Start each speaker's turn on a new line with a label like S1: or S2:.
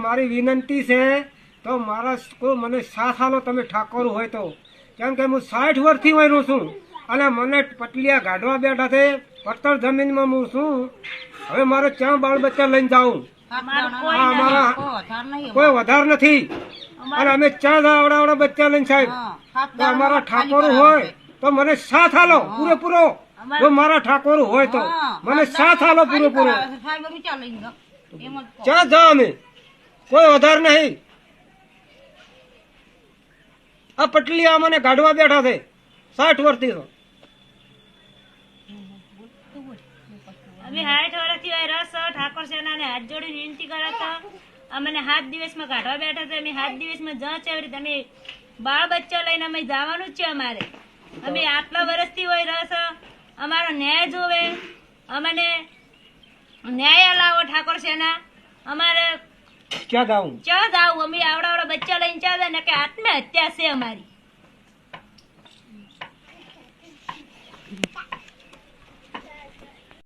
S1: મારી વિનંતી છે તો મારા કોઈ મને સાથ આલો તમે ઠાકોર હોય તો, કેમ કે હું 60 વર્ષથી વહેરું છું અને મને પટલિયા ગાઢવા બેઠા છે, પડતર જમીનમાં હું છું. હવે મારે ક્યાં બાળ બચ્ચા લઈને જાઉં? અમારા કોઈ વધાર નથી અને અમે ચા આવડા બચ્ચા લઈને સાહેબ તો અમારા ઠાકોર હોય તો મને સાથ આલો પૂરેપૂરો. જો મારા ઠાકોર હોય તો મને સાથ આલો પૂરેપૂરો. ચા જાઓ અમે, કોઈ વધાર નહીં. આ પટલિયા મને ગાઢવા બેઠા છે 60 વર્ષથી.
S2: અમે 60 વર્ષથી રસ ઠાકોર સેનાને હાથ જોડી વિનંતી કરતા અમને 7 દિવસમાં કાઢવા બેઠા છે. અમે 7 દિવસમાં જ છે એવી રીતે અમે બાળ બચ્ચા લઈને અમે જવાનું જ છે. અમારે અમે આટલા વર્ષથી હોય રસ અમારો ન્યાય જોવે, અમને ન્યાય લાવો ઠાકોર સેના. અમારે
S1: ક્યાં જાઉં?
S2: ચા જાવ અમે આવડા બચ્ચા લઈને ચા જાય ને કે આત્મહત્યા છે અમારી.